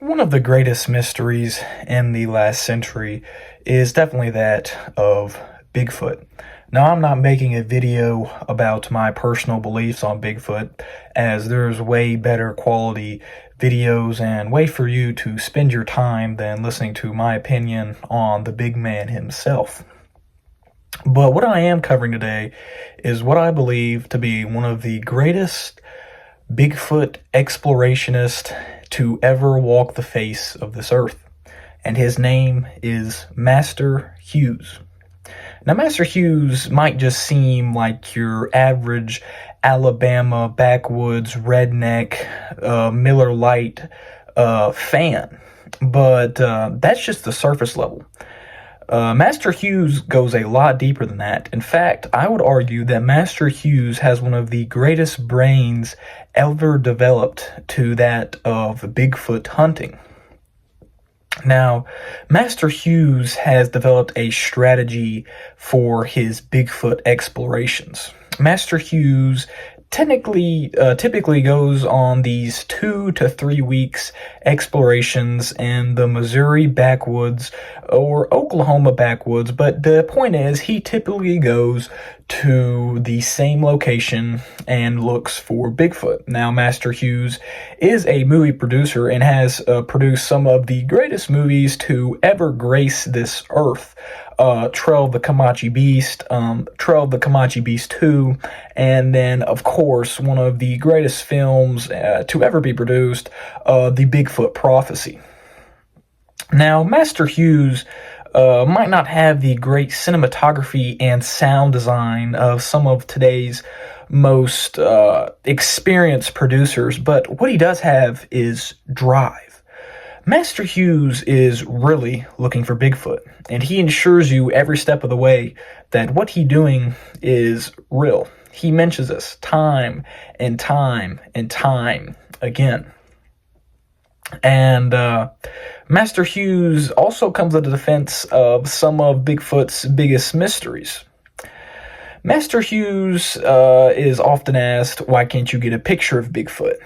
One of the greatest mysteries in the last century is definitely that of Bigfoot. Now, I'm not making a video about my personal beliefs on Bigfoot, as there's way better quality videos and way for you to spend your time than listening to my opinion on the big man himself. But what I am covering today is what I believe to be one of the greatest Bigfoot explorationists to ever walk the face of this earth. And his name is Master Hughes. Now, Master Hughes might just seem like your average Alabama backwoods redneck Miller Lite fan, but that's just the surface level. Master Hughes goes a lot deeper than that. In fact, I would argue that Master Hughes has one of the greatest brains ever developed to that of Bigfoot hunting. Now, Master Hughes has developed a strategy for his Bigfoot explorations. Master Hughes typically goes on these 2 to 3 weeks explorations in the Missouri backwoods or Oklahoma backwoods, but the point is he typically goes to the same location and looks for Bigfoot. Now, Master Hughes is a movie producer and has produced some of the greatest movies to ever grace this earth. Trail of the Comanche Beast, Trail of the Comanche Beast 2, and then, of course, one of the greatest films to ever be produced, The Bigfoot Prophecy. Now, Master Hughes might not have the great cinematography and sound design of some of today's most experienced producers, but what he does have is drive. Master Hughes is really looking for Bigfoot, and he ensures you every step of the way that what he's doing is real. He mentions this time and time and time again. And Master Hughes also comes to the defense of some of Bigfoot's biggest mysteries. Master Hughes is often asked, why can't you get a picture of Bigfoot?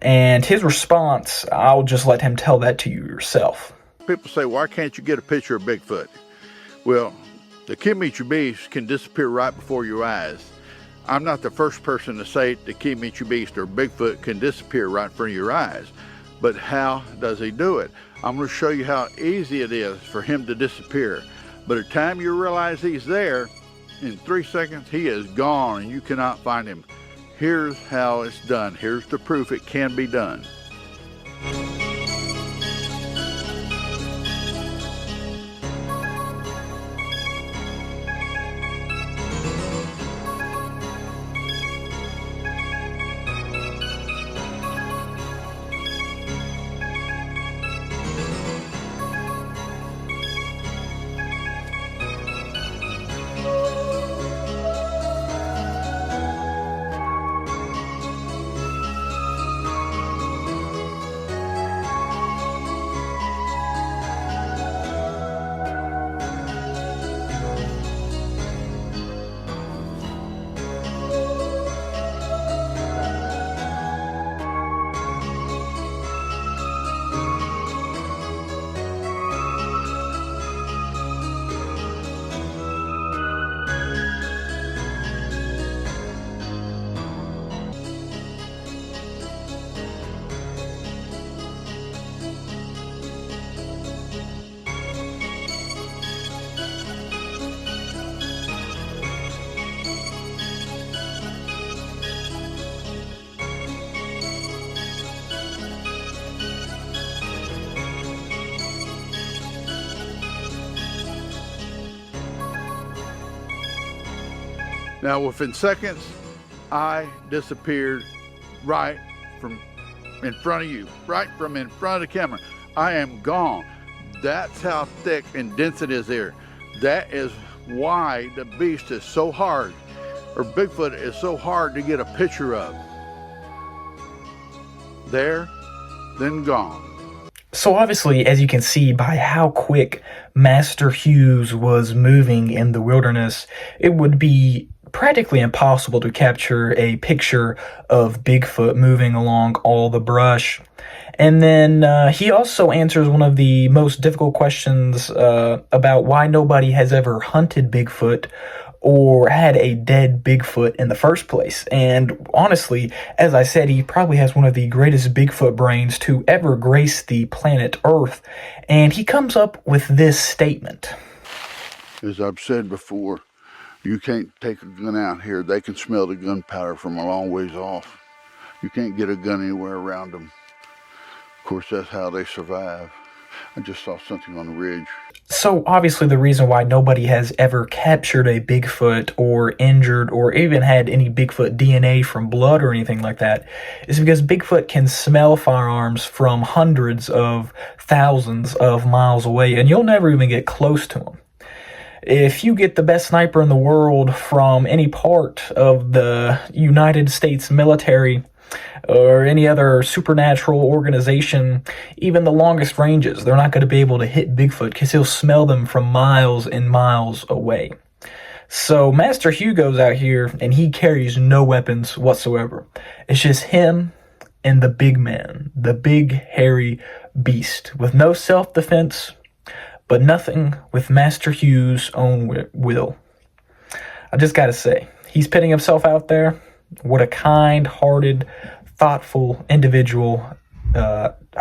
And his response, I'll just let him tell that to you yourself. People say, why can't you get a picture of Bigfoot? Well, the Comanche Beast can disappear right before your eyes. I'm not the first person to say the Comanche Beast or Bigfoot can disappear right in front of your eyes. But how does he do it? I'm going to show you how easy it is for him to disappear. By the time you realize he's there, in 3 seconds, he is gone and you cannot find him. Here's how it's done. Here's the proof it can be done. Now, within seconds, I disappeared right from in front of you, right from in front of the camera. I am gone. That's how thick and dense it is there. That is why the beast is so hard, or Bigfoot is so hard to get a picture of. There, then gone. So obviously, as you can see by how quick Master Hughes was moving in the wilderness, it would be practically impossible to capture a picture of Bigfoot moving along all the brush. And then he also answers one of the most difficult questions about why nobody has ever hunted Bigfoot or had a dead Bigfoot in the first place. And honestly, as I said, he probably has one of the greatest Bigfoot brains to ever grace the planet Earth. And he comes up with this statement. As I've said before, you can't take a gun out here. They can smell the gunpowder from a long ways off. You can't get a gun anywhere around them. Of course, that's how they survive. I just saw something on the ridge. So obviously the reason why nobody has ever captured a Bigfoot or injured or even had any Bigfoot DNA from blood or anything like that is because Bigfoot can smell firearms from hundreds of thousands of miles away, and you'll never even get close to them. If you get the best sniper in the world from any part of the United States military or any other supernatural organization, even the longest ranges, they're not going to be able to hit Bigfoot because he'll smell them from miles and miles away. So Master Hugh goes out here and he carries no weapons whatsoever. It's just him and the big man, the big hairy beast, with no self-defense, but nothing with Master Hughes' own will. I just gotta say, he's putting himself out there. What a kind-hearted, thoughtful individual,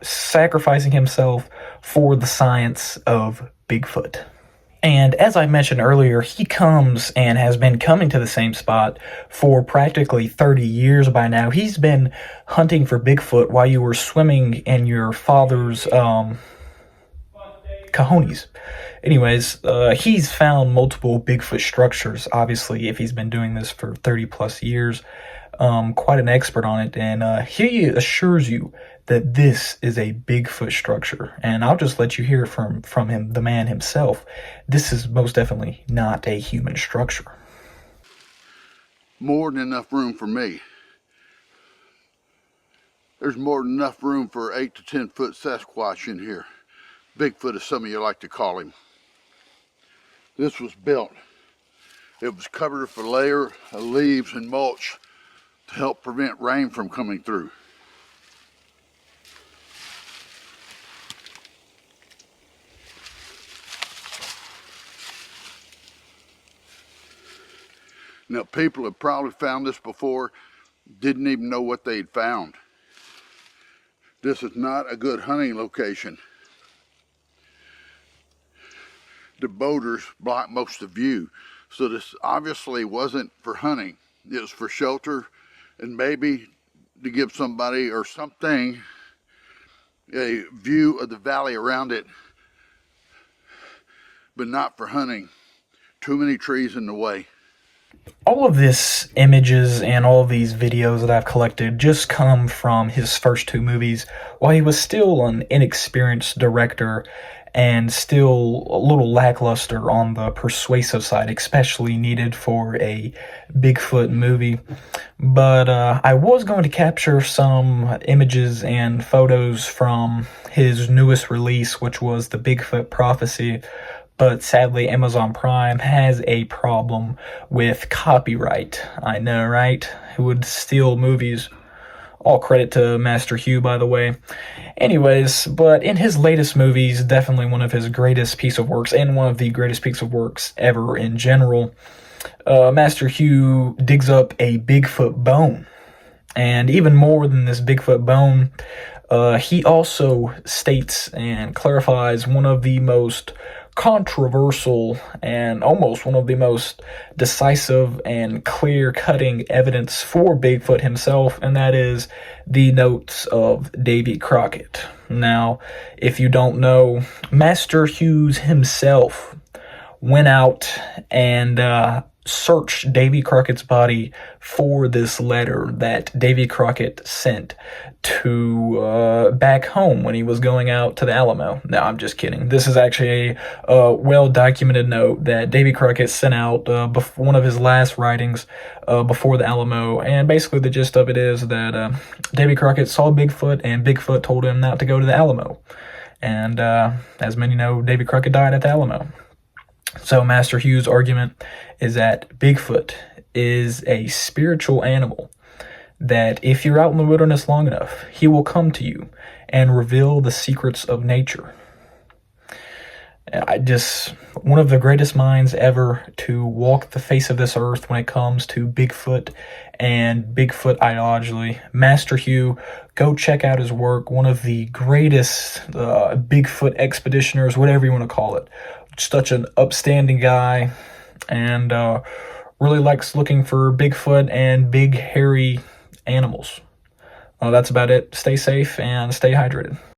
sacrificing himself for the science of Bigfoot. And as I mentioned earlier, he comes and has been coming to the same spot for practically 30 years by now. He's been hunting for Bigfoot while you were swimming in your father's cojones. Anyways, he's found multiple Bigfoot structures, obviously, if he's been doing this for 30 plus years. Quite an expert on it, and he assures you that this is a Bigfoot structure. And I'll just let you hear from him, the man himself. This is most definitely not a human structure. More than enough room for me. There's more than enough room for 8 to 10 foot Sasquatch in here. Bigfoot, as some of you like to call him. This was built. It was covered with a layer of leaves and mulch to help prevent rain from coming through. Now, people have probably found this before, didn't even know what they'd found. This is not a good hunting location. The boulders block most of the view, so this obviously wasn't for hunting. It was for shelter and maybe to give somebody or something a view of the valley around it, but not for hunting. Too many trees in the way. All of this images and all of these videos that I've collected just come from his first two movies while he was still an inexperienced director and still a little lackluster on the persuasive side, especially needed for a Bigfoot movie. But I was going to capture some images and photos from his newest release, which was The Bigfoot Prophecy. But sadly, Amazon Prime has a problem with copyright. I know, right? Who would steal movies? All credit to Master Hugh, by the way. Anyways, but in his latest movies, definitely one of his greatest piece of works, and one of the greatest piece of works ever in general, Master Hugh digs up a Bigfoot bone. And even more than this Bigfoot bone, he also states and clarifies one of the most controversial and almost one of the most decisive and clear-cutting evidence for Bigfoot himself, and that is the notes of Davy Crocket. Now, if you don't know, Master Hughes himself went out and searched Davy Crockett's body for this letter that Davy Crocket sent to back home when he was going out to the Alamo. No, I'm just kidding. This is actually a well-documented note that Davy Crocket sent out before one of his last writings before the Alamo, and basically the gist of it is that Davy Crocket saw Bigfoot, and Bigfoot told him not to go to the Alamo. And as many know, Davy Crocket died at the Alamo. So Master Hughes' argument is that Bigfoot is a spiritual animal, that if you're out in the wilderness long enough, he will come to you and reveal the secrets of nature. One of the greatest minds ever to walk the face of this earth when it comes to Bigfoot and Bigfoot ideology. Master Hugh, go check out his work. One of the greatest Bigfoot expeditioners, whatever you want to call it. Such an upstanding guy, and really likes looking for Bigfoot and big hairy animals. That's about it. Stay safe and stay hydrated.